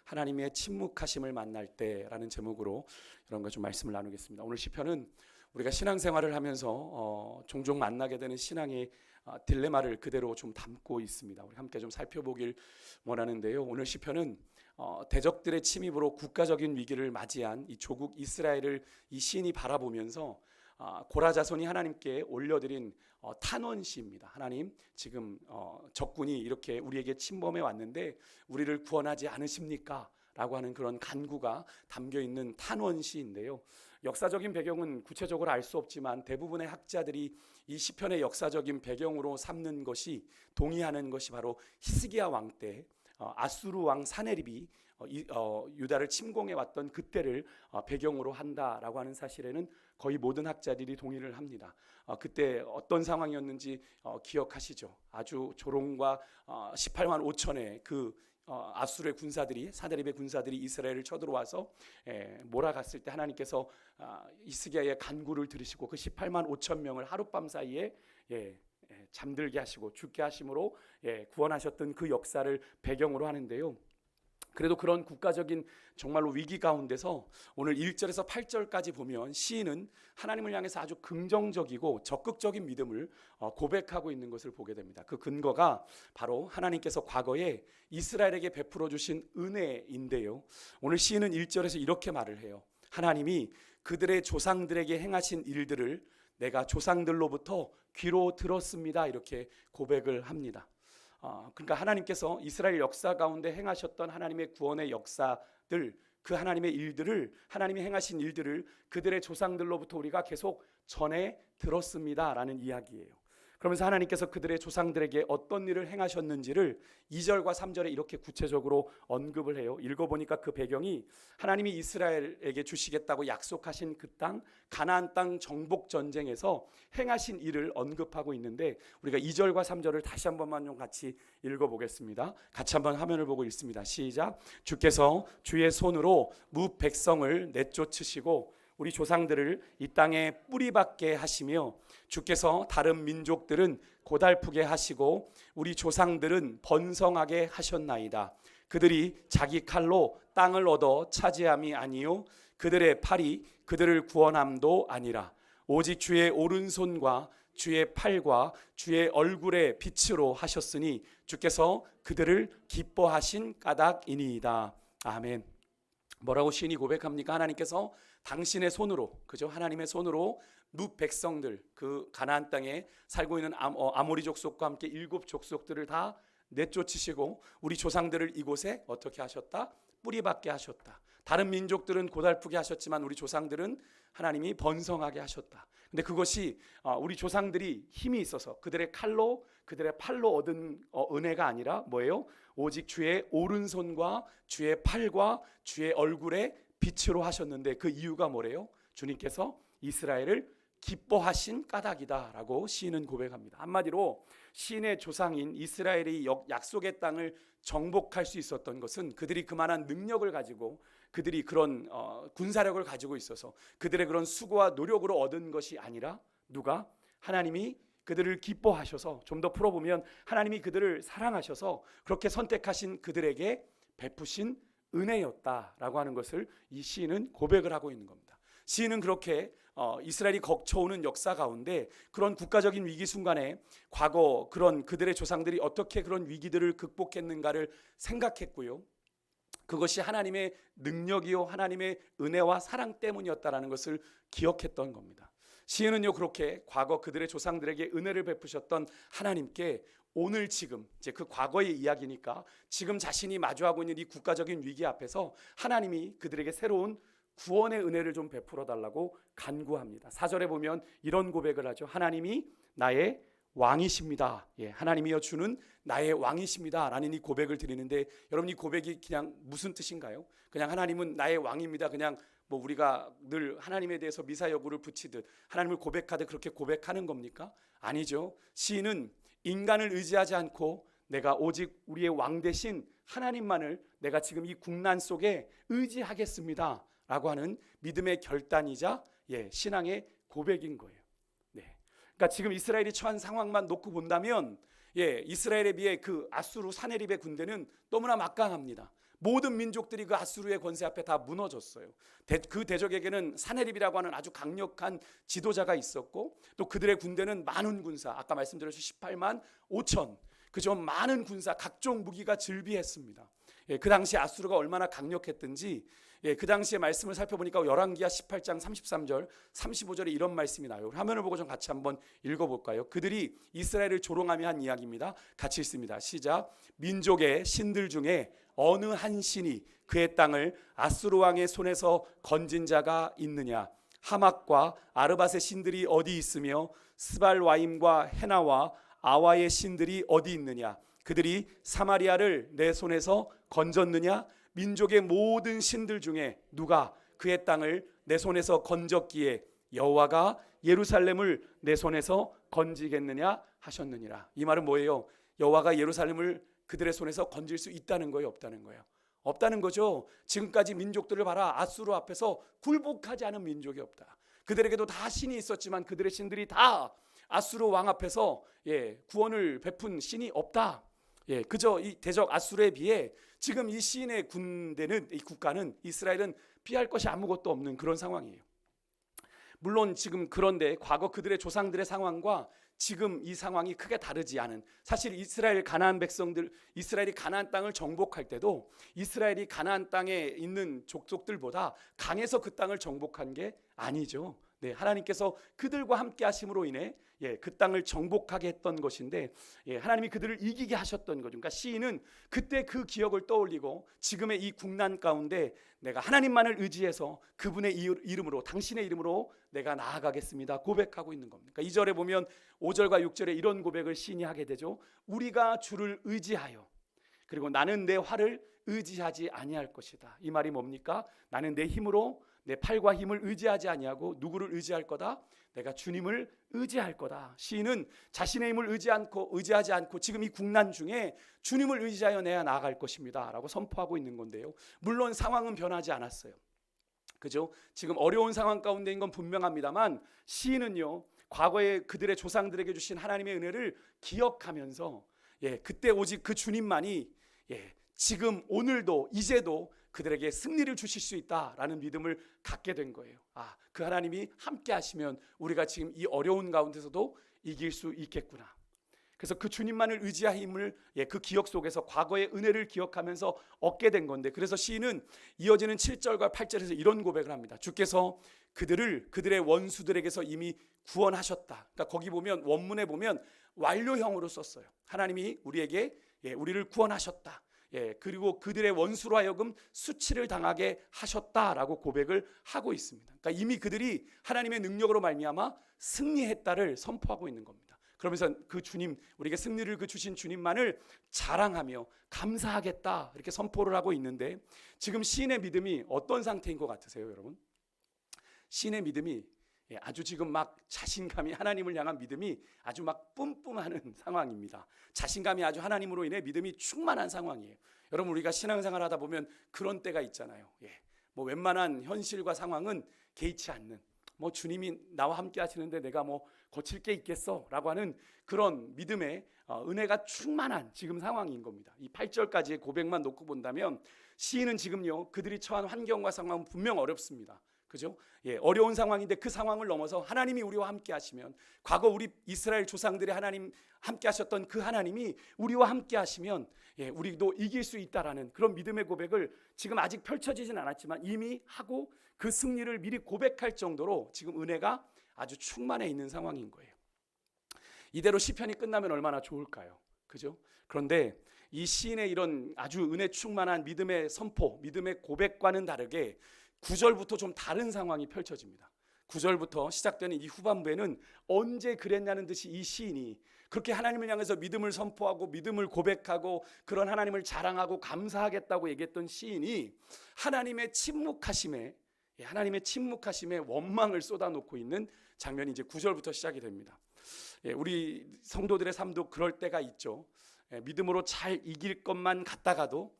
하나님의 침묵하심을 만날 때라는 제목으로 이런 거 좀 말씀을 나누겠습니다. 오늘 시편은 우리가 신앙생활을 하면서 종종 만나게 되는 신앙의 딜레마를 그대로 좀 담고 있습니다. 우리 함께 좀 살펴보길 원하는데요. 오늘 시편은 대적들의 침입으로 국가적인 위기를 맞이한 이 조국 이스라엘을 이 시인이 바라보면서 고라 자손이 하나님께 올려드린 탄원시입니다. 하나님, 지금 적군이 이렇게 우리에게 침범해 왔는데 우리를 구원하지 않으십니까? 라고 하는 그런 간구가 담겨있는 탄원시인데요. 역사적인 배경은 구체적으로 알 수 없지만 대부분의 학자들이 이 시편의 역사적인 배경으로 삼는 것이, 동의하는 것이 바로 히스기야 왕 때 아수르 왕 사네립이 유다를 침공해 왔던 그때를 배경으로 한다라고 하는 사실에는 거의 모든 학자들이 동의를 합니다. 그때 어떤 상황이었는지 기억하시죠? 아주 조롱과 18만 5천의 그 아수르의 군사들이, 사네립의 군사들이 이스라엘을 쳐들어와서 몰아갔을 때 하나님께서 히스기야의 간구를 들으시고 그 18만 5천 명을 하룻밤 사이에 잠들게 하시고 죽게 하심으로 구원하셨던 그 역사를 배경으로 하는데요. 그래도 그런 국가적인 정말로 위기 가운데서 오늘 1절에서 8절까지 보면 시인은 하나님을 향해서 아주 긍정적이고 적극적인 믿음을 고백하고 있는 것을 보게 됩니다. 그 근거가 바로 하나님께서 과거에 이스라엘에게 베풀어 주신 은혜인데요. 오늘 시인은 1절에서 이렇게 말을 해요. 하나님이 그들의 조상들에게 행하신 일들을 내가 조상들로부터 귀로 들었습니다. 이렇게 고백을 합니다. 그러니까 하나님께서 이스라엘 역사 가운데 행하셨던 하나님의 구원의 역사들, 그 하나님의 일들을, 하나님이 행하신 일들을 그들의 조상들로부터 우리가 계속 전해 들었습니다라는 이야기예요. 그러면서 하나님께서 그들의 조상들에게 어떤 일을 행하셨는지를 2절과 3절에 이렇게 구체적으로 언급을 해요. 읽어보니까 그 배경이 하나님이 이스라엘에게 주시겠다고 약속하신 그 땅, 가나안 땅 정복 전쟁에서 행하신 일을 언급하고 있는데, 우리가 2절과 3절을 다시 한 번만 좀 같이 읽어보겠습니다. 같이 한번 화면을 보고 읽습니다. 시작. 주께서 주의 손으로 무 백성을 내쫓으시고 우리 조상들을 이 땅에 뿌리박게 하시며, 주께서 다른 민족들은 고달프게 하시고 우리 조상들은 번성하게 하셨나이다. 그들이 자기 칼로 땅을 얻어 차지함이 아니요 그들의 팔이 그들을 구원함도 아니라 오직 주의 오른손과 주의 팔과 주의 얼굴의 빛으로 하셨으니 주께서 그들을 기뻐하신 까닭이니이다. 아멘. 뭐라고 시인이 고백합니까? 하나님께서 당신의 손으로, 그죠? 하나님의 손으로 무 백성들, 그 가나안 땅에 살고 있는 아모리 족속과 함께 7 족속들을 다 내쫓으시고 우리 조상들을 이곳에 어떻게 하셨다? 뿌리박게 하셨다. 다른 민족들은 고달프게 하셨지만 우리 조상들은 하나님이 번성하게 하셨다. 근데 그것이 우리 조상들이 힘이 있어서 그들의 칼로, 그들의 팔로 얻은 은혜가 아니라 뭐예요? 오직 주의 오른손과 주의 팔과 주의 얼굴의 빛으로 하셨는데, 그 이유가 뭐래요? 주님께서 이스라엘을 기뻐하신 까닭이다라고 시인은 고백합니다. 한마디로 시인의 조상인 이스라엘이 약속의 땅을 정복할 수 있었던 것은 그들이 그만한 능력을 가지고, 그들이 그런 군사력을 가지고 있어서 그들의 그런 수고와 노력으로 얻은 것이 아니라, 누가? 하나님이 그들을 기뻐하셔서, 좀 더 풀어보면 하나님이 그들을 사랑하셔서 그렇게 선택하신 그들에게 베푸신 은혜였다라고 하는 것을 이 시인은 고백을 하고 있는 겁니다. 시인은 그렇게 이스라엘이 거쳐오는 역사 가운데 그런 국가적인 위기 순간에 과거 그런 그들의 조상들이 어떻게 그런 위기들을 극복했는가를 생각했고요. 그것이 하나님의 능력이요 하나님의 은혜와 사랑 때문이었다라는 것을 기억했던 겁니다. 시인은요, 그렇게 과거 그들의 조상들에게 은혜를 베푸셨던 하나님께 오늘 지금, 이제 그 과거의 이야기니까 지금 자신이 마주하고 있는 이 국가적인 위기 앞에서 하나님이 그들에게 새로운 구원의 은혜를 좀 베풀어 달라고 간구합니다. 4절에 보면 이런 고백을 하죠. 하나님이 나의 왕이십니다. 하나님이여 주는 나의 왕이십니다 라는 이 고백을 드리는데, 여러분, 이 고백이 그냥 무슨 뜻인가요? 그냥 하나님은 나의 왕입니다, 그냥 뭐 우리가 늘 하나님에 대해서 미사여구를 붙이듯 하나님을 고백하듯 그렇게 고백하는 겁니까? 아니죠. 시인은 인간을 의지하지 않고 내가 오직 우리의 왕 대신 하나님만을 내가 지금 이 국난 속에 의지하겠습니다 라고 하는 믿음의 결단이자 신앙의 고백인 거예요. 그러니까 지금 이스라엘이 처한 상황만 놓고 본다면 이스라엘에 비해 그 아수르 사네립의 군대는 너무나 막강합니다. 모든 민족들이 그 아수르의 권세 앞에 다 무너졌어요. 그 대적에게는 사네립이라고 하는 아주 강력한 지도자가 있었고, 또 그들의 군대는 많은 군사, 아까 말씀드렸듯이 18만 5천, 그저 많은 군사, 각종 무기가 즐비했습니다. 그 당시 아수르가 얼마나 강력했든지, 그 당시의 말씀을 살펴보니까 열왕기하 18장 33절 35절에 이런 말씀이 나요. 화면을 보고 좀 같이 한번 읽어볼까요? 그들이 이스라엘을 조롱하며 한 이야기입니다. 같이 읽습니다. 시작. 민족의 신들 중에 어느 한 신이 그의 땅을 아수르 왕의 손에서 건진 자가 있느냐? 하막과 아르밧의 신들이 어디 있으며 스발와임과 헤나와 아와의 신들이 어디 있느냐? 그들이 사마리아를 내 손에서 건졌느냐? 민족의 모든 신들 중에 누가 그의 땅을 내 손에서 건졌기에 여호와가 예루살렘을 내 손에서 건지겠느냐 하셨느니라. 이 말은 뭐예요? 여호와가 예루살렘을 그들의 손에서 건질 수 있다는 거예요, 없다는 거예요? 없다는 거죠. 지금까지 민족들을 봐라. 아수르 앞에서 굴복하지 않은 민족이 없다. 그들에게도 다 신이 있었지만 그들의 신들이 다 아수르 왕 앞에서 구원을 베푼 신이 없다. 그저 이 대적 아수르에 비해 지금 이 시인의 군대는, 이 국가는, 이스라엘은 피할 것이 아무것도 없는 그런 상황이에요. 물론 지금 그런데 과거 그들의 조상들의 상황과 지금 이 상황이 크게 다르지 않은, 사실 이스라엘 가나안 백성들, 이스라엘이 가나안 땅을 정복할 때도 이스라엘이 가나안 땅에 있는 족속들보다 강해서 그 땅을 정복한 게 아니죠. 하나님께서 그들과 함께 하심으로 인해 그 땅을 정복하게 했던 것인데, 하나님이 그들을 이기게 하셨던 거죠. 그러니까 시인은 그때 그 기억을 떠올리고 지금의 이 국난 가운데 내가 하나님만을 의지해서 그분의 이름으로, 당신의 이름으로 내가 나아가겠습니다 고백하고 있는 겁니다. 그러니까 2절에 보면 5절과 6절에 이런 고백을 시인이 하게 되죠. 우리가 주를 의지하여, 그리고 나는 내 활을 의지하지 아니할 것이다. 이 말이 뭡니까? 나는 내 힘으로, 내 팔과 힘을 의지하지 아니하고 누구를 의지할 거다? 내가 주님을 의지할 거다. 시인은 자신의 힘을 의지하지 않고 지금 이 국난 중에 주님을 의지하여 내가 나아갈 것입니다 라고 선포하고 있는 건데요. 물론 상황은 변하지 않았어요. 그죠? 지금 어려운 상황 가운데인 건 분명합니다만, 시인은요, 과거에 그들의 조상들에게 주신 하나님의 은혜를 기억하면서 그때 오직 그 주님만이 지금 오늘도 이제도 그들에게 승리를 주실 수 있다라는 믿음을 갖게 된 거예요. 그 하나님이 함께 하시면 우리가 지금 이 어려운 가운데서도 이길 수 있겠구나. 그래서 그 주님만을 의지할 힘을 그 기억 속에서 과거의 은혜를 기억하면서 얻게 된 건데, 그래서 시인은 이어지는 7절과 8절에서 이런 고백을 합니다. 주께서 그들을 그들의 원수들에게서 이미 구원하셨다. 그러니까 거기 보면 원문에 보면 완료형으로 썼어요. 하나님이 우리에게 우리를 구원하셨다. 그리고 그들의 원수로 하여금 수치를 당하게 하셨다라고 고백을 하고 있습니다. 그러니까 이미 그들이 하나님의 능력으로 말미암아 승리했다를 선포하고 있는 겁니다. 그러면서 그 주님, 우리에게 승리를 주신 주님만을 자랑하며 감사하겠다 이렇게 선포를 하고 있는데, 지금 시인의 믿음이 어떤 상태인 것 같으세요, 여러분? 시인의 믿음이 아주 지금 막 자신감이, 하나님을 향한 믿음이 아주 막 뿜뿜하는 상황입니다. 자신감이 아주 하나님으로 인해 믿음이 충만한 상황이에요. 여러분, 우리가 신앙생활 하다 보면 그런 때가 있잖아요. 뭐 웬만한 현실과 상황은 개의치 않는, 뭐 주님이 나와 함께 하시는데 내가 뭐 고칠 게 있겠어 라고 하는 그런 믿음의 은혜가 충만한 지금 상황인 겁니다. 이 8절까지의 고백만 놓고 본다면 시인은 지금요, 그들이 처한 환경과 상황은 분명 어렵습니다. 그죠? 어려운 상황인데 그 상황을 넘어서 하나님이 우리와 함께 하시면, 과거 우리 이스라엘 조상들의 하나님 함께 하셨던 그 하나님이 우리와 함께 하시면 우리도 이길 수 있다라는 그런 믿음의 고백을 지금 아직 펼쳐지진 않았지만 이미 하고 그 승리를 미리 고백할 정도로 지금 은혜가 아주 충만해 있는 상황인 거예요. 이대로 시편이 끝나면 얼마나 좋을까요? 그죠? 그런데 이 시인의 이런 아주 은혜 충만한 믿음의 선포, 믿음의 고백과는 다르게 9절부터 좀 다른 상황이 펼쳐집니다. 9절부터 시작되는 이 후반부에는 언제 그랬냐는 듯이 이 시인이 그렇게 하나님을 향해서 믿음을 선포하고 믿음을 고백하고 그런 하나님을 자랑하고 감사하겠다고 얘기했던 시인이 하나님의 침묵하심에 원망을 쏟아놓고 있는 장면이 이제 9절부터 시작이 됩니다. 우리 성도들의 삶도 그럴 때가 있죠. 믿음으로 잘 이길 것만 같다가도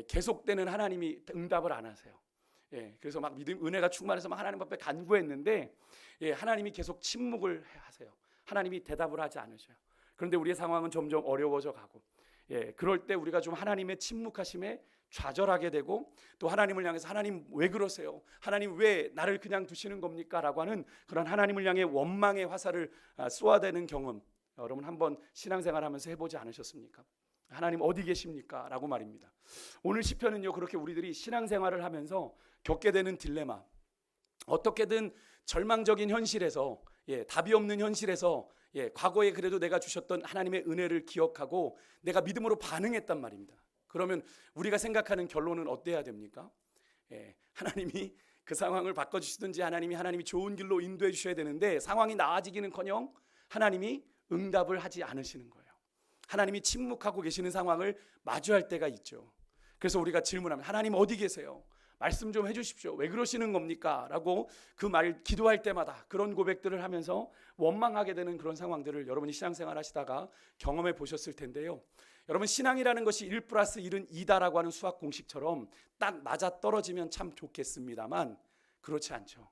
계속되는 하나님이 응답을 안 하세요. 그래서 막 믿음, 은혜가 충만해서 막 하나님 앞에 간구했는데 하나님이 계속 침묵을 하세요. 하나님이 대답을 하지 않으셔요. 그런데 우리의 상황은 점점 어려워져 가고, 그럴 때 우리가 좀 하나님의 침묵하심에 좌절하게 되고 또 하나님을 향해서 하나님 왜 그러세요? 하나님 왜 나를 그냥 두시는 겁니까? 라고 하는 그런 하나님을 향해 원망의 화살을 쏘아대는 경험, 여러분 한번 신앙생활하면서 해보지 않으셨습니까? 하나님 어디 계십니까? 라고 말입니다. 오늘 시편은요, 그렇게 우리들이 신앙생활을 하면서 겪게 되는 딜레마, 어떻게든 절망적인 현실에서, 답이 없는 현실에서, 과거에 그래도 내가 주셨던 하나님의 은혜를 기억하고 내가 믿음으로 반응했단 말입니다. 그러면 우리가 생각하는 결론은 어때야 됩니까? 하나님이 그 상황을 바꿔주시든지 하나님이 좋은 길로 인도해 주셔야 되는데, 상황이 나아지기는커녕 하나님이 응답을 하지 않으시는 거예요. 하나님이 침묵하고 계시는 상황을 마주할 때가 있죠. 그래서 우리가 질문하면 하나님 어디 계세요? 말씀 좀 해주십시오. 왜 그러시는 겁니까? 라고 그 말 기도할 때마다 그런 고백들을 하면서 원망하게 되는 그런 상황들을 여러분이 신앙생활 하시다가 경험해 보셨을 텐데요. 여러분, 신앙이라는 것이 1+1은 2다라고 하는 수학 공식처럼 딱 맞아 떨어지면 참 좋겠습니다만 그렇지 않죠.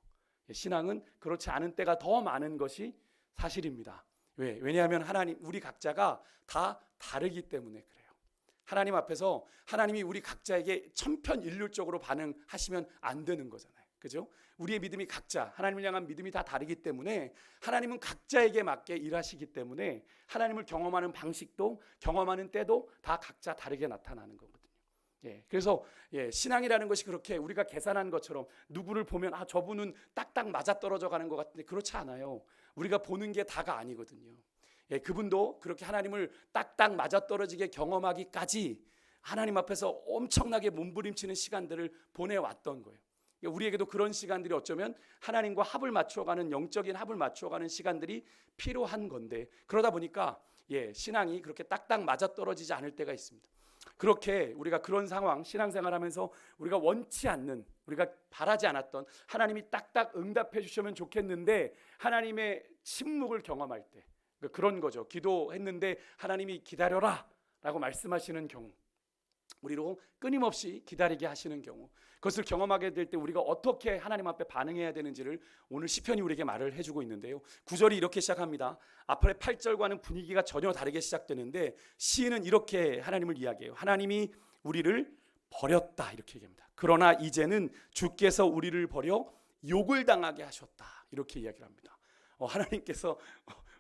신앙은 그렇지 않은 때가 더 많은 것이 사실입니다. 왜냐하면 하나님, 우리 각자가 다 다르기 때문에 그래요. 하나님 앞에서 하나님이 우리 각자에게 천편일률적으로 반응하시면 안 되는 거잖아요. 그죠? 우리의 믿음이 각자, 하나님을 향한 믿음이 다 다르기 때문에 하나님은 각자에게 맞게 일하시기 때문에 하나님을 경험하는 방식도, 경험하는 때도 다 각자 다르게 나타나는 거거든요. 그래서 신앙이라는 것이 그렇게 우리가 계산한 것처럼 누구를 보면 저분은 딱딱 맞아떨어져 가는 것 같은데 그렇지 않아요. 우리가 보는 게 다가 아니거든요. 그분도 그렇게 하나님을 딱딱 맞아떨어지게 경험하기까지 하나님 앞에서 엄청나게 몸부림치는 시간들을 보내왔던 거예요. 우리에게도 그런 시간들이 어쩌면 하나님과 합을 맞춰가는, 영적인 합을 맞춰가는 시간들이 필요한 건데, 그러다 보니까 신앙이 그렇게 딱딱 맞아떨어지지 않을 때가 있습니다. 그렇게 우리가 그런 상황, 신앙생활하면서 우리가 원치 않는, 우리가 바라지 않았던 하나님이 딱딱 응답해 주시면 좋겠는데 하나님의 침묵을 경험할 때, 그런 거죠. 기도했는데 하나님이 기다려라 라고 말씀하시는 경우, 우리로 끊임없이 기다리게 하시는 경우, 그것을 경험하게 될 때 우리가 어떻게 하나님 앞에 반응해야 되는지를 오늘 시편이 우리에게 말을 해주고 있는데요. 9절이 이렇게 시작합니다. 앞에 8절과는 분위기가 전혀 다르게 시작되는데 시인은 이렇게 하나님을 이야기해요. 하나님이 우리를 버렸다 이렇게 얘기합니다. 그러나 이제는 주께서 우리를 버려 욕을 당하게 하셨다 이렇게 이야기를 합니다. 하나님께서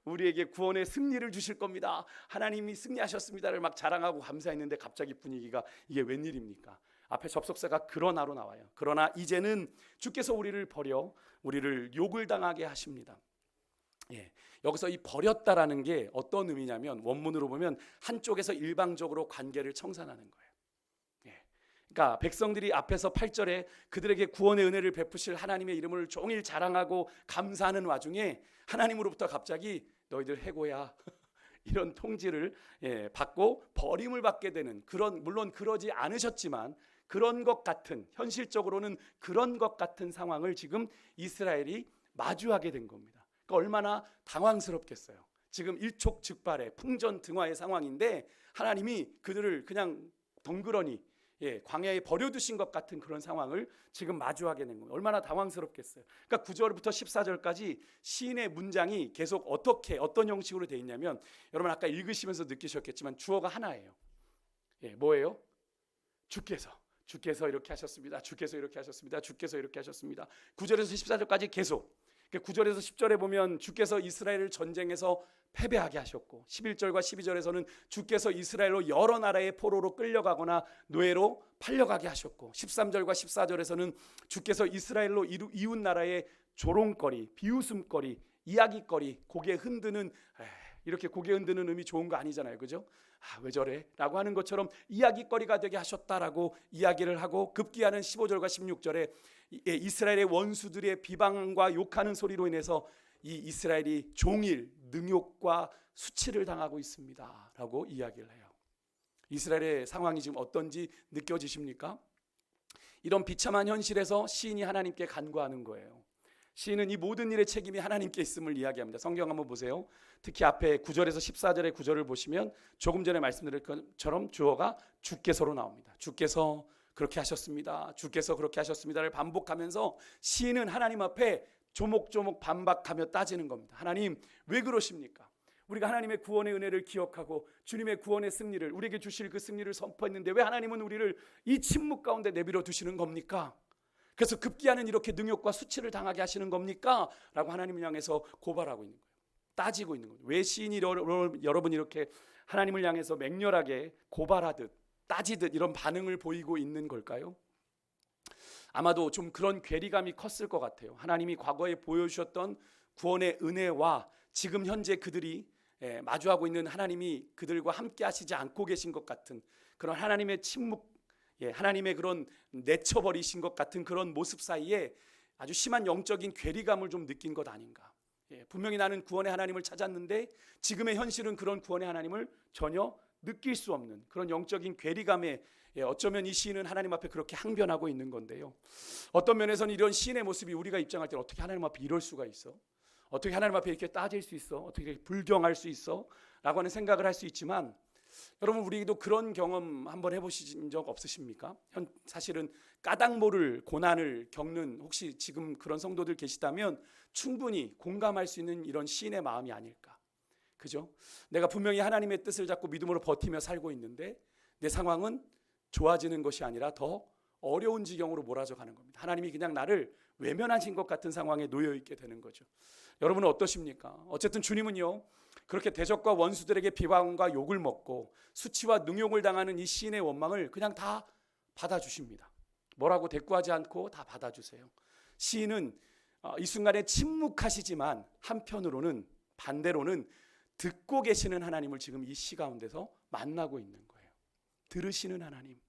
우리에게 구원의 승리를 주실 겁니다. 하나님이 승리하셨습니다를 막 자랑하고 감사했는데 갑자기 분위기가 이게 웬일입니까? 앞에 접속사가 그러나로 나와요. 그러나 이제는 주께서 우리를 버려 우리를 욕을 당하게 하십니다. 여기서 이 버렸다라는 게 어떤 의미냐면, 원문으로 보면 한쪽에서 일방적으로 관계를 청산하는 거예요. 그러니까 백성들이 앞에서 8절에 그들에게 구원의 은혜를 베푸실 하나님의 이름을 종일 자랑하고 감사하는 와중에 하나님으로부터 갑자기 너희들 해고야 이런 통지를 받고 버림을 받게 되는, 그런, 물론 그러지 않으셨지만 그런 것 같은, 현실적으로는 그런 것 같은 상황을 지금 이스라엘이 마주하게 된 겁니다. 그러니까 얼마나 당황스럽겠어요. 지금 일촉즉발의 풍전등화의 상황인데 하나님이 그들을 그냥 덩그러니 광야에 버려두신 것 같은 그런 상황을 지금 마주하게 된 거예요. 얼마나 당황스럽겠어요. 그러니까 9절부터 14절까지 시인의 문장이 계속 어떤 형식으로 되어 있냐면, 여러분 아까 읽으시면서 느끼셨겠지만 주어가 하나예요. 뭐예요? 주께서 이렇게 하셨습니다. 주께서 이렇게 하셨습니다. 주께서 이렇게 하셨습니다. 9절에서 14절까지 계속. 9절에서 10절에 보면 주께서 이스라엘을 전쟁에서 패배하게 하셨고, 11절과 12절에서는 주께서 이스라엘로 여러 나라의 포로로 끌려가거나 노예로 팔려가게 하셨고, 13절과 14절에서는 주께서 이스라엘로 이웃 나라의 조롱거리, 비웃음거리, 이야기거리, 고개 흔드는, 이렇게 고개 흔드는 의미 좋은 거 아니잖아요, 그죠? 왜 저래? 라고 하는 것처럼 이야기거리가 되게 하셨다라고 이야기를 하고, 급기야는 15절과 16절에 이스라엘의 원수들의 비방과 욕하는 소리로 인해서 이 이스라엘이 종일 능욕과 수치를 당하고 있습니다 라고 이야기를 해요. 이스라엘의 상황이 지금 어떤지 느껴지십니까? 이런 비참한 현실에서 시인이 하나님께 간구하는 거예요. 시인은 이 모든 일의 책임이 하나님께 있음을 이야기합니다. 성경 한번 보세요. 특히 앞에 9절에서 14절의 9절을 보시면 조금 전에 말씀드린 것처럼 주어가 주께서로 나옵니다. 주께서 그렇게 하셨습니다. 주께서 그렇게 하셨습니다를 반복하면서 시인은 하나님 앞에 조목조목 반박하며 따지는 겁니다. 하나님 왜 그러십니까? 우리가 하나님의 구원의 은혜를 기억하고 주님의 구원의 승리를, 우리에게 주실 그 승리를 선포했는데 왜 하나님은 우리를 이 침묵 가운데 내버려 두시는 겁니까? 그래서 급기야는 이렇게 능욕과 수치를 당하게 하시는 겁니까? 라고 하나님을 향해서 고발하고 있는 거예요. 따지고 있는 거예요. 왜 시인이 여러분 이렇게 하나님을 향해서 맹렬하게 고발하듯 따지듯 이런 반응을 보이고 있는 걸까요? 아마도 좀 그런 괴리감이 컸을 것 같아요. 하나님이 과거에 보여주셨던 구원의 은혜와 지금 현재 그들이 마주하고 있는 하나님이 그들과 함께 하시지 않고 계신 것 같은 그런 하나님의 침묵, 하나님의 그런 내쳐버리신 것 같은 그런 모습 사이에 아주 심한 영적인 괴리감을 좀 느낀 것 아닌가. 분명히 나는 구원의 하나님을 찾았는데 지금의 현실은 그런 구원의 하나님을 전혀 느낄 수 없는 그런 영적인 괴리감에 어쩌면 이 시인은 하나님 앞에 그렇게 항변하고 있는 건데요. 어떤 면에서는 이런 시인의 모습이 우리가 입장할 때 어떻게 하나님 앞에 이럴 수가 있어? 어떻게 하나님 앞에 이렇게 따질 수 있어? 어떻게 이렇게 불경할 수 있어? 라고 하는 생각을 할 수 있지만 여러분 우리도 그런 경험 한번 해보신 적 없으십니까? 사실은 까닭 모를 고난을 겪는 혹시 지금 그런 성도들 계시다면 충분히 공감할 수 있는 이런 시인의 마음이 아닐까. 그죠? 내가 분명히 하나님의 뜻을 잡고 믿음으로 버티며 살고 있는데 내 상황은 좋아지는 것이 아니라 더 어려운 지경으로 몰아져 가는 겁니다. 하나님이 그냥 나를 외면하신 것 같은 상황에 놓여 있게 되는 거죠. 여러분은 어떠십니까? 어쨌든 주님은요, 그렇게 대적과 원수들에게 비방과 욕을 먹고 수치와 능욕을 당하는 이 시인의 원망을 그냥 다 받아주십니다. 뭐라고 대꾸하지 않고 다 받아주세요. 시인은 이 순간에 침묵하시지만 한편으로는 반대로는 듣고 계시는 하나님을 지금 이 시 가운데서 만나고 있는 거예요. 들으시는 하나님,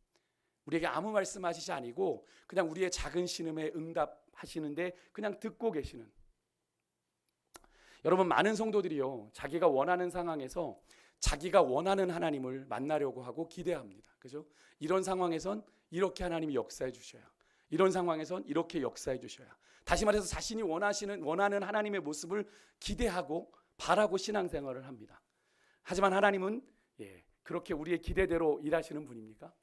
우리에게 아무 말씀하시지 아니고 그냥 우리의 작은 신음에 응답하시는데 그냥 듣고 계시는. 여러분 많은 성도들이요 자기가 원하는 상황에서 자기가 원하는 하나님을 만나려고 하고 기대합니다. 그죠? 이런 상황에선 이렇게 하나님이 역사해 주셔야, 이런 상황에선 이렇게 역사해 주셔야. 다시 말해서 자신이 원하는 하나님의 모습을 기대하고 바라고 신앙생활을 합니다. 하지만 하나님은 그렇게 우리의 기대대로 일하시는 분입니까?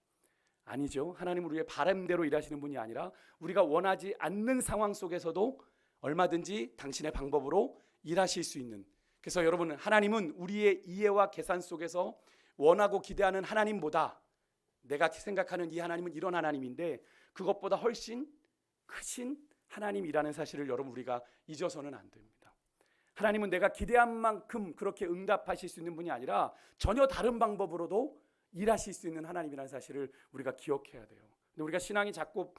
아니죠. 하나님은 우리의 바람대로 일하시는 분이 아니라 우리가 원하지 않는 상황 속에서도 얼마든지 당신의 방법으로 일하실 수 있는. 그래서 여러분 하나님은 우리의 이해와 계산 속에서 원하고 기대하는 하나님보다 내가 생각하는 이 하나님은 이런 하나님인데 그것보다 훨씬 크신 하나님이라는 사실을 여러분 우리가 잊어서는 안 됩니다. 하나님은 내가 기대한 만큼 그렇게 응답하실 수 있는 분이 아니라 전혀 다른 방법으로도 일하실 수 있는 하나님이라는 사실을 우리가 기억해야 돼요. 근데 우리가 신앙이 자꾸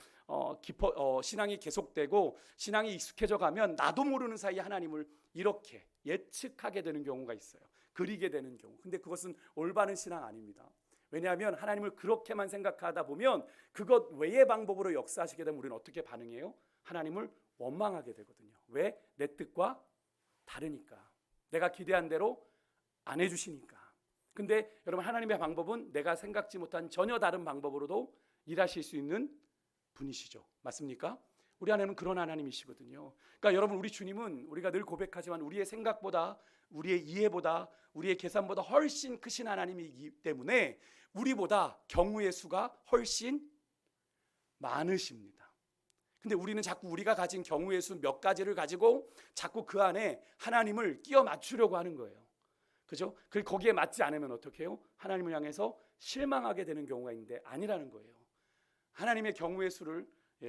신앙이 계속되고 신앙이 익숙해져 가면 나도 모르는 사이에 하나님을 이렇게 예측하게 되는 경우가 있어요. 그리게 되는 경우. 근데 그것은 올바른 신앙 아닙니다. 왜냐하면 하나님을 그렇게만 생각하다 보면 그것 외의 방법으로 역사하시게 되면 우리는 어떻게 반응해요? 하나님을 원망하게 되거든요. 왜? 내 뜻과 다르니까. 내가 기대한 대로 안 해주시니까. 근데 여러분 하나님의 방법은 내가 생각지 못한 전혀 다른 방법으로도 일하실 수 있는 분이시죠. 맞습니까? 우리 하나님은 그런 하나님이시거든요. 그러니까 여러분 우리 주님은 우리가 늘 고백하지만 우리의 생각보다 우리의 이해보다 우리의 계산보다 훨씬 크신 하나님이기 때문에 우리보다 경우의 수가 훨씬 많으십니다. 근데 우리는 자꾸 우리가 가진 경우의 수 몇 가지를 가지고 자꾸 그 안에 하나님을 끼워 맞추려고 하는 거예요. 그죠? 거기에 맞지 않으면 어떻게 해요? 하나님을 향해서 실망하게 되는 경우가 있는데 아니라는 거예요. 하나님의 경우의 수를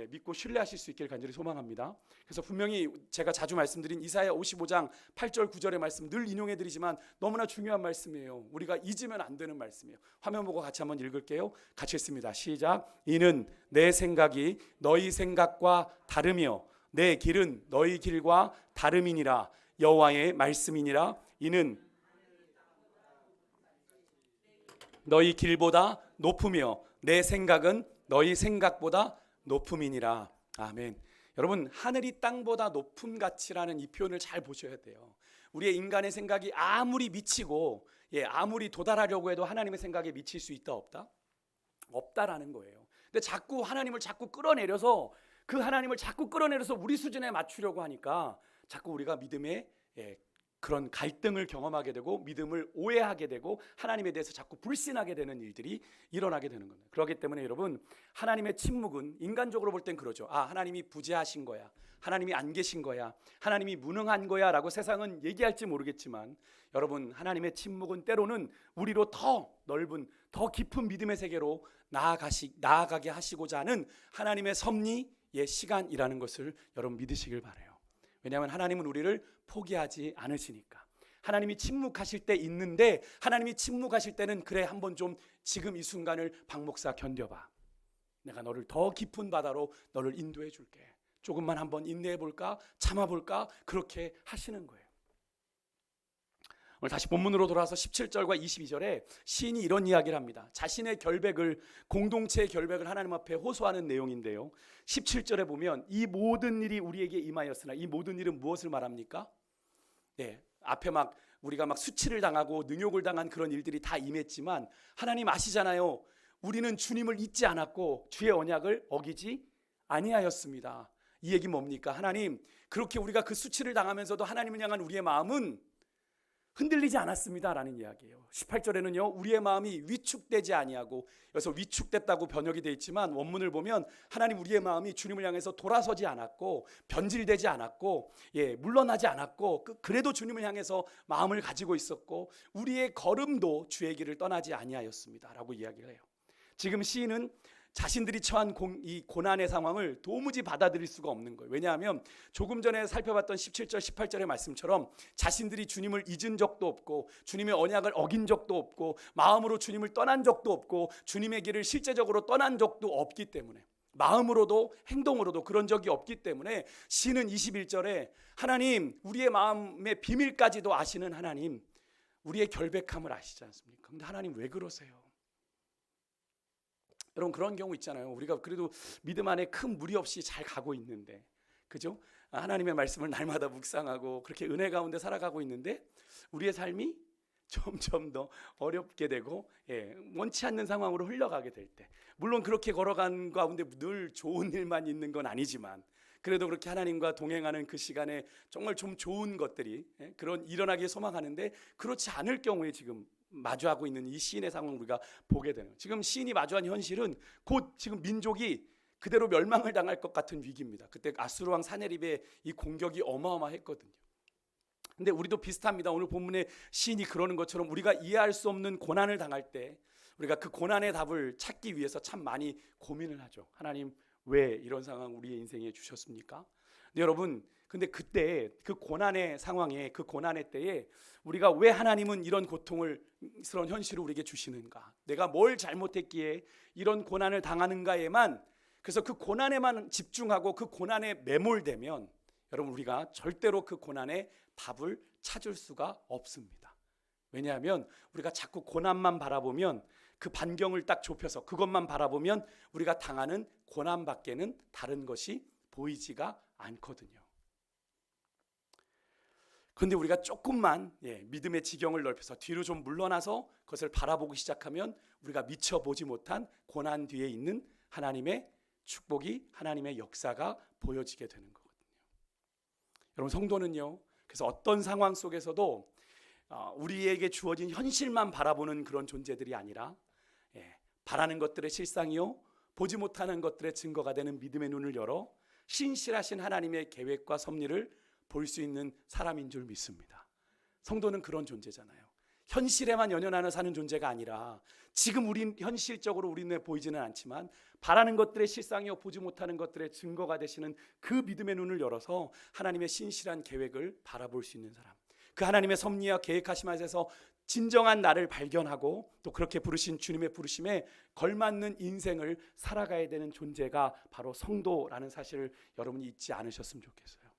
믿고 신뢰하실 수 있기를 간절히 소망합니다. 그래서 분명히 제가 자주 말씀드린 이사야 55장 8절 9절의 말씀 늘 인용해드리지만 너무나 중요한 말씀이에요. 우리가 잊으면 안 되는 말씀이에요. 화면 보고 같이 한번 읽을게요. 같이 읽습니다. 시작. 이는 내 생각이 너희 생각과 다르며 내 길은 너희 길과 다름이니라. 여호와의 말씀이니라. 이는 너희 길보다 높으며 내 생각은 너희 생각보다 높음이니라. 아멘. 여러분 하늘이 땅보다 높은 가치라는 이 표현을 잘 보셔야 돼요. 우리의 인간의 생각이 아무리 미치고 아무리 도달하려고 해도 하나님의 생각에 미칠 수 있다 없다? 없다라는 거예요. 근데 자꾸 하나님을 자꾸 끌어내려서 그 하나님을 자꾸 끌어내려서 우리 수준에 맞추려고 하니까 자꾸 우리가 믿음에 그런 갈등을 경험하게 되고 믿음을 오해하게 되고 하나님에 대해서 자꾸 불신하게 되는 일들이 일어나게 되는 겁니다. 그렇기 때문에 여러분, 하나님의 침묵은 인간적으로 볼 땐 그러죠. 하나님이 부재하신 거야, 하나님이 안 계신 거야, 하나님이 무능한 거야 라고 세상은 얘기할지 모르겠지만, 여러분, 하나님의 침묵은 때로는 우리로 더 넓은, 더 깊은 믿음의 세계로 나아가게 하시고자 하는 하나님의 섭리의 시간이라는 것을 여러분 믿으시길 바라요. 왜냐하면 하나님은 우리를 포기하지 않으시니까. 하나님이 침묵하실 때 있는데, 하나님이 침묵하실 때는 그래, 한번 좀 지금 이 순간을 박 목사 견뎌봐, 내가 너를 더 깊은 바다로 너를 인도해 줄게, 조금만 한번 인내해 볼까, 참아 볼까, 그렇게 하시는 거예요. 오늘 다시 본문으로 돌아와서 17절과 22절에 시인이 이런 이야기를 합니다. 자신의 결백을, 공동체의 결백을 하나님 앞에 호소하는 내용인데요, 17절에 보면 이 모든 일이 우리에게 임하였으나, 이 모든 일은 무엇을 말합니까? 앞에 우리가 수치를 당하고 능욕을 당한 그런 일들이 다 임했지만, 하나님 아시잖아요. 우리는 주님을 잊지 않았고 주의 언약을 어기지 아니하였습니다. 이 얘기 뭡니까? 하나님, 그렇게 우리가 그 수치를 당하면서도 하나님을 향한 우리의 마음은 흔들리지 않았습니다 라는 이야기예요. 18절에는요, 우리의 마음이 위축되지 아니하고, 여기서 위축됐다고 번역이 되어 있지만 원문을 보면 하나님, 우리의 마음이 주님을 향해서 돌아서지 않았고 변질되지 않았고, 물러나지 않았고, 그래도 주님을 향해서 마음을 가지고 있었고, 우리의 걸음도 주의 길을 떠나지 아니하였습니다 라고 이야기를 해요. 지금 시인은 자신들이 처한 이 고난의 상황을 도무지 받아들일 수가 없는 거예요. 왜냐하면 조금 전에 살펴봤던 17절 18절의 말씀처럼 자신들이 주님을 잊은 적도 없고, 주님의 언약을 어긴 적도 없고, 마음으로 주님을 떠난 적도 없고, 주님의 길을 실제적으로 떠난 적도 없기 때문에, 마음으로도 행동으로도 그런 적이 없기 때문에 시는 21절에 하나님, 우리의 마음의 비밀까지도 아시는 하나님, 우리의 결백함을 아시지 않습니까? 근데 하나님 왜 그러세요? 여러분, 그런 경우 있잖아요. 우리가 그래도 믿음 안에 큰 무리 없이 잘 가고 있는데, 그죠? 하나님의 말씀을 날마다 묵상하고 그렇게 은혜 가운데 살아가고 있는데 우리의 삶이 점점 더 어렵게 되고 원치 않는 상황으로 흘러가게 될 때, 물론 그렇게 걸어간 가운데 늘 좋은 일만 있는 건 아니지만, 그래도 그렇게 하나님과 동행하는 그 시간에 정말 좀 좋은 것들이 그런 일어나기에 소망하는데, 그렇지 않을 경우에 지금 마주하고 있는 이 시인의 상황을 우리가 보게 되는, 지금 시인이 마주한 현실은 곧 지금 민족이 그대로 멸망을 당할 것 같은 위기입니다. 그때 아수르 왕 사네립의 이 공격이 어마어마했거든요. 근데 우리도 비슷합니다. 오늘 본문에 시인이 그러는 것처럼 우리가 이해할 수 없는 고난을 당할 때 우리가 그 고난의 답을 찾기 위해서 참 많이 고민을 하죠. 하나님, 왜 이런 상황 우리의 인생에 주셨습니까? 근데 여러분, 근데 그때 그 고난의 상황에, 그 고난의 때에 우리가 왜 하나님은 이런 고통스러운 현실을 우리에게 주시는가, 내가 뭘 잘못했기에 이런 고난을 당하는가에만, 그래서 그 고난에만 집중하고 그 고난에 매몰되면 여러분, 우리가 절대로 그 고난의 답을 찾을 수가 없습니다. 왜냐하면 우리가 자꾸 고난만 바라보면, 그 반경을 딱 좁혀서 그것만 바라보면 우리가 당하는 고난밖에는 다른 것이 보이지가 않거든요. 그런데 우리가 조금만 믿음의 지경을 넓혀서 뒤로 좀 물러나서 그것을 바라보기 시작하면 우리가 미처 보지 못한 고난 뒤에 있는 하나님의 축복이, 하나님의 역사가 보여지게 되는 거거든요. 여러분, 성도는요, 그래서 어떤 상황 속에서도 우리에게 주어진 현실만 바라보는 그런 존재들이 아니라, 바라는 것들의 실상이요 보지 못하는 것들의 증거가 되는 믿음의 눈을 열어 신실하신 하나님의 계획과 섭리를 볼 수 있는 사람인 줄 믿습니다. 성도는 그런 존재잖아요. 현실에만 연연하며 사는 존재가 아니라, 지금 우린 현실적으로 우리 눈에 보이지는 않지만 바라는 것들의 실상이요 보지 못하는 것들의 증거가 되시는 그 믿음의 눈을 열어서 하나님의 신실한 계획을 바라볼 수 있는 사람, 그 하나님의 섭리와 계획하심 안에서 진정한 나를 발견하고 또 그렇게 부르신 주님의 부르심에 걸맞는 인생을 살아가야 되는 존재가 바로 성도라는 사실을 여러분이 잊지 않으셨으면 좋겠어요.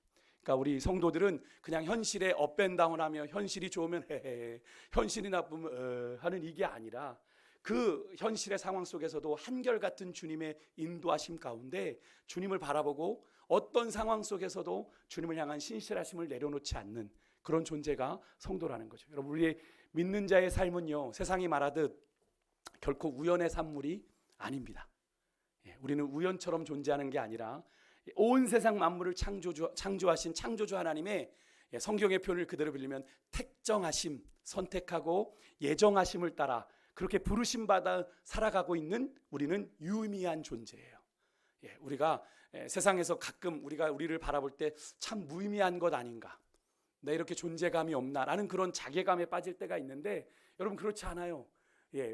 그러니까 우리 성도들은 그냥 현실에 업앤다운하며 현실이 좋으면 헤헤, 현실이 나쁘면 하는 이게 아니라, 그 현실의 상황 속에서도 한결같은 주님의 인도하심 가운데 주님을 바라보고 어떤 상황 속에서도 주님을 향한 신실하심을 내려놓지 않는 그런 존재가 성도라는 거죠. 여러분, 우리의 믿는 자의 삶은요, 세상이 말하듯 결코 우연의 산물이 아닙니다. 우리는 우연처럼 존재하는 게 아니라 온 세상 만물을 창조하신 창조주 하나님의 성경의 표현을 그대로 빌리면 택정하심, 선택하고 예정하심을 따라 그렇게 부르심 받아 살아가고 있는 우리는 유의미한 존재예요. 우리가 세상에서 가끔 우리가 우리를 바라볼 때 참 무의미한 것 아닌가, 나 이렇게 존재감이 없나라는 그런 자괴감에 빠질 때가 있는데 여러분 그렇지 않아요.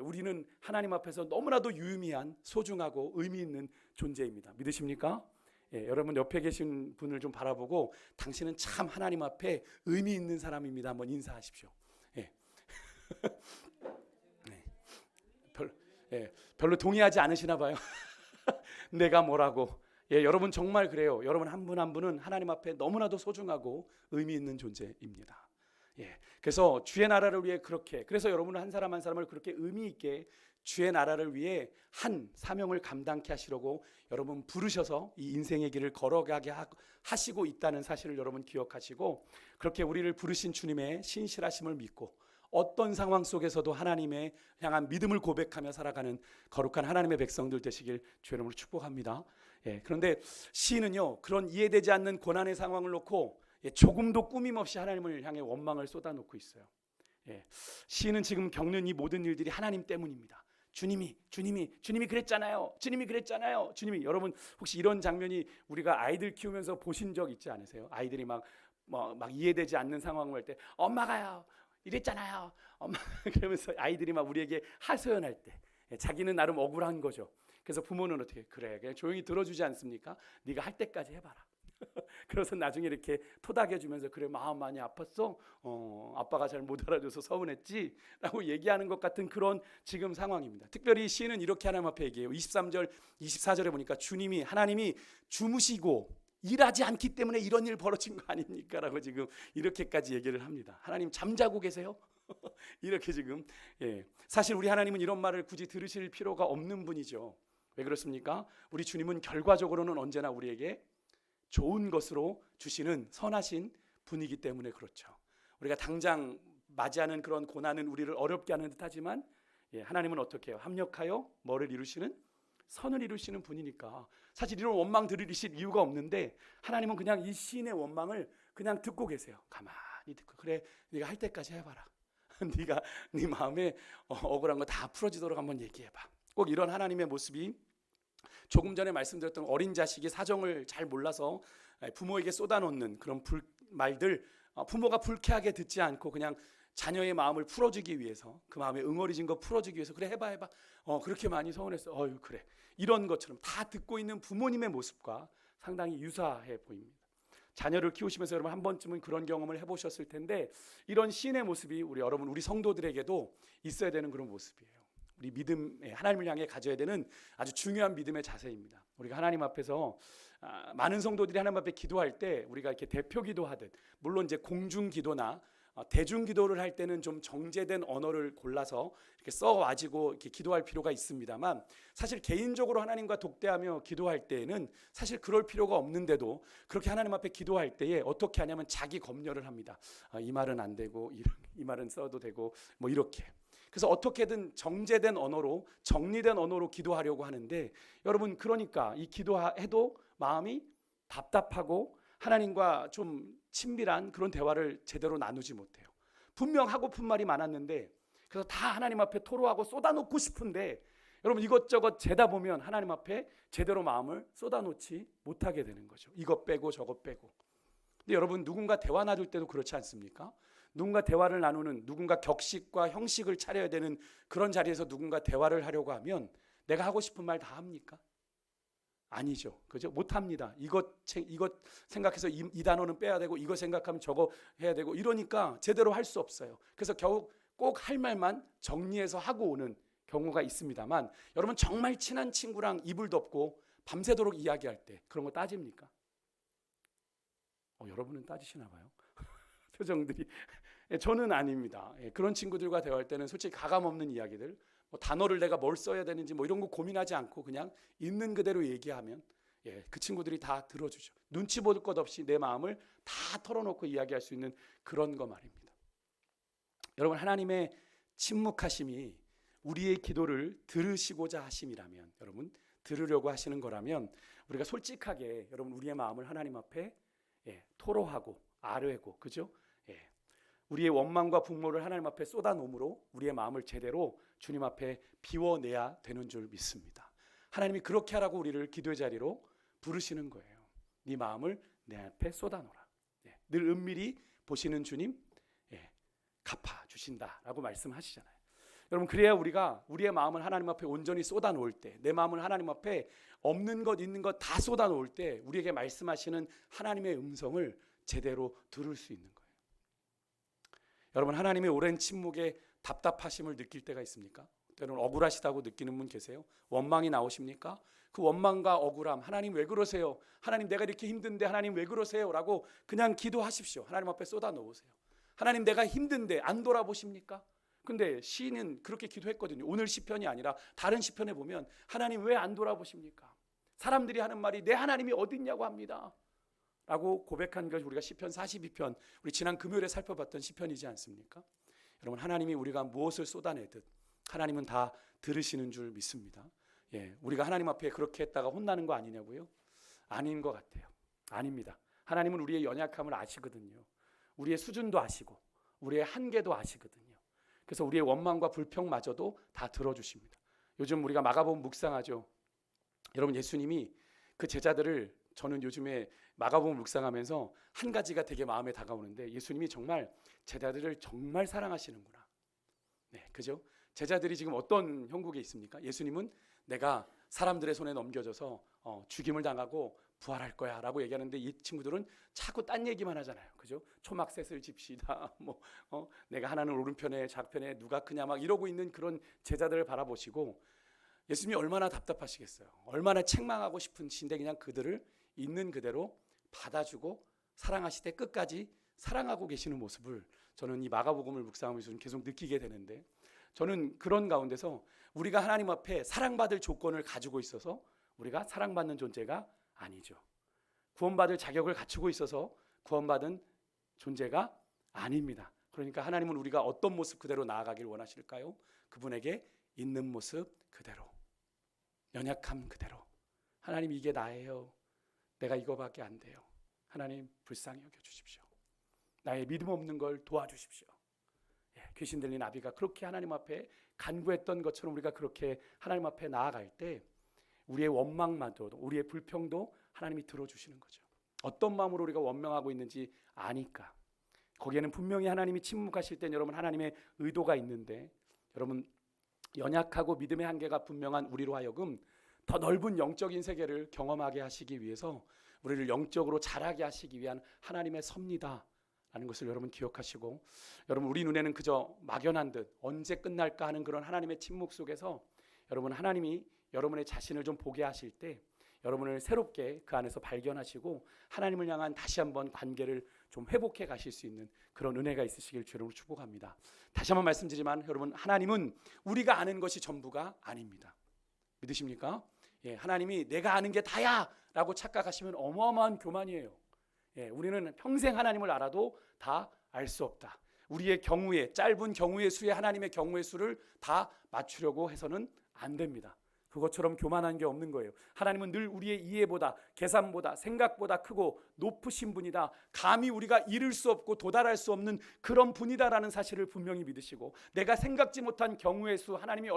우리는 하나님 앞에서 너무나도 유의미한, 소중하고 의미 있는 존재입니다. 믿으십니까? 여러분 옆에 계신 분을 좀 바라보고 당신은 참 하나님 앞에 의미 있는 사람입니다. 한번 인사하십시오. 별로 동의하지 않으시나 봐요. 내가 뭐라고. 여러분 정말 그래요. 여러분 한 분 한 분은 하나님 앞에 너무나도 소중하고 의미 있는 존재입니다. 그래서 주의 나라를 위해 그래서 여러분은 한 사람 한 사람을 그렇게 의미 있게 주의 나라를 위해 한 사명을 감당케 하시려고 여러분 부르셔서 이 인생의 길을 걸어가게 하시고 있다는 사실을 여러분 기억하시고, 그렇게 우리를 부르신 주님의 신실하심을 믿고 어떤 상황 속에서도 하나님의 향한 믿음을 고백하며 살아가는 거룩한 하나님의 백성들 되시길 주의 이름으로 축복합니다. 그런데 시인은요, 그런 이해되지 않는 고난의 상황을 놓고 조금도 꾸밈없이 하나님을 향해 원망을 쏟아놓고 있어요. 시인은 지금 겪는 이 모든 일들이 하나님 때문입니다. 주님이 그랬잖아요. 주님이. 여러분 혹시 이런 장면이 우리가 아이들 키우면서 보신 적 있지 않으세요? 아이들이 막 이해되지 않는 상황을 할 때 엄마가요 이랬잖아요. 엄마 그러면서 아이들이 막 우리에게 하소연할 때 자기는 나름 억울한 거죠. 그래서 부모는 어떻게 그래 그냥 조용히 들어주지 않습니까? 네가 할 때까지 해봐라. 그래서 나중에 이렇게 토닥여주면서 그래 마음 많이 아팠어? 아빠가 잘 못 알아줘서 서운했지? 라고 얘기하는 것 같은 그런 지금 상황입니다. 특별히 시인은 이렇게 하나님 앞에 얘기해요. 23절 24절에 보니까 하나님이 주무시고 일하지 않기 때문에 이런 일 벌어진 거 아닙니까? 라고 지금 이렇게까지 얘기를 합니다. 하나님 잠자고 계세요? 이렇게 지금 사실 우리 하나님은 이런 말을 굳이 들으실 필요가 없는 분이죠. 왜 그렇습니까? 우리 주님은 결과적으로는 언제나 우리에게 좋은 것으로 주시는 선하신 분이기 때문에 그렇죠. 우리가 당장 맞이하는 그런 고난은 우리를 어렵게 하는 듯하지만 하나님은 어떻게 해요? 합력하여 뭐를 이루시는? 선을 이루시는 분이니까 사실 이런 원망 들으실 이유가 없는데 하나님은 그냥 이 시인의 원망을 그냥 듣고 계세요. 가만히 듣고 그래 네가 할 때까지 해봐라. 네가 네 마음에 억울한 거 다 풀어지도록 한번 얘기해봐. 꼭 이런 하나님의 모습이 조금 전에 말씀드렸던 어린 자식이 사정을 잘 몰라서 부모에게 쏟아놓는 그런 말들, 부모가 불쾌하게 듣지 않고 그냥 자녀의 마음을 풀어주기 위해서, 그 마음에 응어리진 거 풀어주기 위해서 그래 해봐 그렇게 많이 서운했어. 그래 이런 것처럼 다 듣고 있는 부모님의 모습과 상당히 유사해 보입니다. 자녀를 키우시면서 여러분 한 번쯤은 그런 경험을 해보셨을 텐데 이런 시인의 모습이 우리 성도들에게도 있어야 되는 그런 모습이에요. 우리 믿음에 하나님을 향해 가져야 되는 아주 중요한 믿음의 자세입니다. 우리가 하나님 앞에서 많은 성도들이 하나님 앞에 기도할 때 우리가 이렇게 대표 기도하듯, 물론 이제 공중 기도나 대중 기도를 할 때는 좀 정제된 언어를 골라서 이렇게 써와지고 이렇게 기도할 필요가 있습니다만, 사실 개인적으로 하나님과 독대하며 기도할 때에는 사실 그럴 필요가 없는데도 그렇게 하나님 앞에 기도할 때에 어떻게 하냐면 자기 검열을 합니다. 이 말은 안 되고 이 말은 써도 되고 뭐 이렇게. 그래서 어떻게든 정제된 언어로, 정리된 언어로 기도하려고 하는데, 여러분 그러니까 이 기도해도 마음이 답답하고 하나님과 좀 친밀한 그런 대화를 제대로 나누지 못해요. 분명 하고픈 말이 많았는데 그래서 다 하나님 앞에 토로하고 쏟아놓고 싶은데, 여러분 이것저것 재다 보면 하나님 앞에 제대로 마음을 쏟아놓지 못하게 되는 거죠. 이것 빼고 저것 빼고. 근데 여러분 누군가 대화 나눌 때도 그렇지 않습니까? 누군가 대화를 나누는, 누군가 격식과 형식을 차려야 되는 그런 자리에서 누군가 대화를 하려고 하면 내가 하고 싶은 말 다 합니까? 아니죠. 그죠? 못 합니다. 이것 생각해서 이 단어는 빼야 되고 이거 생각하면 저거 해야 되고 이러니까 제대로 할 수 없어요. 그래서 결국 꼭 할 말만 정리해서 하고 오는 경우가 있습니다만, 여러분 정말 친한 친구랑 이불 덮고 밤새도록 이야기할 때 그런 거 따집니까? 여러분은 따지시나 봐요. 표정들이. 저는 아닙니다. 그런 친구들과 대화할 때는 솔직히 가감 없는 이야기들, 단어를 내가 뭘 써야 되는지 이런 거 고민하지 않고 그냥 있는 그대로 얘기하면 그 친구들이 다 들어주죠. 눈치 볼 것 없이 내 마음을 다 털어놓고 이야기할 수 있는 그런 거 말입니다. 여러분 하나님의 침묵하심이 우리의 기도를 들으시고자 하심이라면, 여러분 들으려고 하시는 거라면 우리가 솔직하게 여러분 우리의 마음을 하나님 앞에 토로하고 아뢰고, 그죠? 예. 우리의 원망과 분노를 하나님 앞에 쏟아놓음으로 우리의 마음을 제대로 주님 앞에 비워내야 되는 줄 믿습니다. 하나님이 그렇게 하라고 우리를 기도의 자리로 부르시는 거예요. 네 마음을 내 앞에 쏟아놓으라. 예. 늘 은밀히 보시는 주님, 예, 갚아주신다라고 말씀하시잖아요. 여러분, 그래야 우리가 우리의 마음을 하나님 앞에 온전히 쏟아놓을 때, 내 마음을 하나님 앞에 없는 것 있는 것 다 쏟아놓을 때 우리에게 말씀하시는 하나님의 음성을 제대로 들을 수 있는 거예요. 여러분, 하나님의 오랜 침묵에 답답하심을 느낄 때가 있습니까? 때로는 억울하시다고 느끼는 분 계세요? 원망이 나오십니까? 그 원망과 억울함, 하나님 왜 그러세요? 하나님 내가 이렇게 힘든데 하나님 왜 그러세요? 라고 그냥 기도하십시오. 하나님 앞에 쏟아놓으세요. 하나님 내가 힘든데 안 돌아보십니까? 근데 시인은 그렇게 기도했거든요. 오늘 시편이 아니라 다른 시편에 보면 하나님 왜 안 돌아보십니까? 사람들이 하는 말이 내 하나님이 어디 있냐고 합니다 라고 고백한 것이 우리가 시편 42편, 우리 지난 금요일에 살펴봤던 시편이지 않습니까? 여러분, 하나님이 우리가 무엇을 쏟아내듯 하나님은 다 들으시는 줄 믿습니다. 예, 우리가 하나님 앞에 그렇게 했다가 혼나는 거 아니냐고요? 아닌 것 같아요. 아닙니다. 하나님은 우리의 연약함을 아시거든요. 우리의 수준도 아시고 우리의 한계도 아시거든요. 그래서 우리의 원망과 불평마저도 다 들어주십니다. 요즘 우리가 마가복음 묵상하죠. 여러분, 예수님이 그 제자들을, 저는 요즘에 마가복음 묵상하면서 한 가지가 되게 마음에 다가오는데, 예수님이 정말 제자들을 정말 사랑하시는구나. 네, 그죠? 제자들이 지금 어떤 형국에 있습니까? 예수님은 내가 사람들의 손에 넘겨져서 죽임을 당하고 부활할 거야 라고 얘기하는데, 이 친구들은 자꾸 딴 얘기만 하잖아요. 그죠? 초막셋을 집시다. 내가 하나는 오른편에 좌편에 누가 크냐 막 이러고 있는 그런 제자들을 바라보시고, 예수님이 얼마나 답답하시겠어요. 얼마나 책망하고 싶으신데 그냥 그들을 있는 그대로 받아주고 사랑하시되 끝까지 사랑하고 계시는 모습을 저는 이 마가복음을 묵상하면서 계속 느끼게 되는데, 저는 그런 가운데서 우리가 하나님 앞에 사랑받을 조건을 가지고 있어서 우리가 사랑받는 존재가 아니죠. 구원받을 자격을 갖추고 있어서 구원받은 존재가 아닙니다. 그러니까 하나님은 우리가 어떤 모습 그대로 나아가길 원하실까요? 그분에게 있는 모습 그대로, 연약함 그대로. 하나님, 이게 나예요. 내가 이거밖에 안 돼요. 하나님, 불쌍히 여겨주십시오. 나의 믿음 없는 걸 도와주십시오. 귀신 들린 아비가 그렇게 하나님 앞에 간구했던 것처럼 우리가 그렇게 하나님 앞에 나아갈 때 우리의 원망마저도, 우리의 불평도 하나님이 들어주시는 거죠. 어떤 마음으로 우리가 원망하고 있는지 아니까. 거기에는 분명히 하나님이 침묵하실 땐 여러분 하나님의 의도가 있는데, 여러분 연약하고 믿음의 한계가 분명한 우리로 하여금 더 넓은 영적인 세계를 경험하게 하시기 위해서 우리를 영적으로 자라게 하시기 위한 하나님의 섭니다 라는 것을 여러분 기억하시고, 여러분 우리 눈에는 그저 막연한 듯 언제 끝날까 하는 그런 하나님의 침묵 속에서 여러분 하나님이 여러분의 자신을 좀 보게 하실 때 여러분을 새롭게 그 안에서 발견하시고 하나님을 향한 다시 한번 관계를 좀 회복해 가실 수 있는 그런 은혜가 있으시길 주님으로 축복합니다. 다시 한번 말씀드리지만 여러분, 하나님은 우리가 아는 것이 전부가 아닙니다. 믿으십니까? 예, 하나님이 내가 아는 게 다야 라고 착각하시면 어마어마한 교만이에요. 예, 우리는 평생 하나님을 알아도 다 알 수 없다. 우리의 경우에, 짧은 경우의 수에 하나님의 경우의 수를 다 맞추려고 해서는 안 됩니다. 그것처럼 교만한 게 없는 거예요. 하나님은 늘 우리의 이해보다, 계산보다, 생각보다 크고 높으신 분이다. 감히 우리가 이룰 수 없고 도달할 수 없는 그런 분이다라는 사실을 분명히 믿으시고, 내가 생각지 못한 경우의 수 하나님이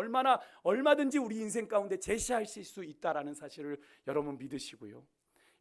얼마든지 우리 인생 가운데 제시하실 수 있다라는 사실을 여러분 믿으시고요.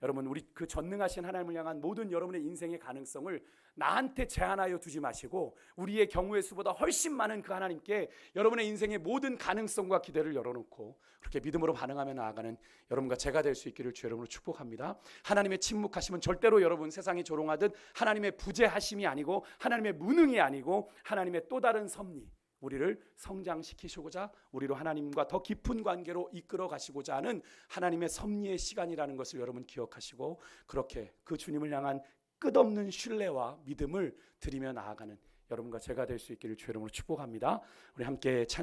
여러분, 우리 그 전능하신 하나님을 향한 모든 여러분의 인생의 가능성을 나한테 제한하여 두지 마시고 우리의 경우의 수보다 훨씬 많은 그 하나님께 여러분의 인생의 모든 가능성과 기대를 열어놓고 그렇게 믿음으로 반응하며 나아가는 여러분과 제가 될 수 있기를 주 여러분으로 축복합니다. 하나님의 침묵하심은 절대로 여러분 세상이 조롱하듯 하나님의 부재하심이 아니고 하나님의 무능이 아니고 하나님의 또 다른 섭리, 우리를 성장시키시고자 우리로 하나님과 더 깊은 관계로 이끌어 가시고자 하는 하나님의 섭리의 시간이라는 것을 여러분 기억하시고, 그렇게 그 주님을 향한 끝없는 신뢰와 믿음을 드리며 나아가는 여러분과 제가 될 수 있기를 주 이름으로 축복합니다. 우리 함께 찬양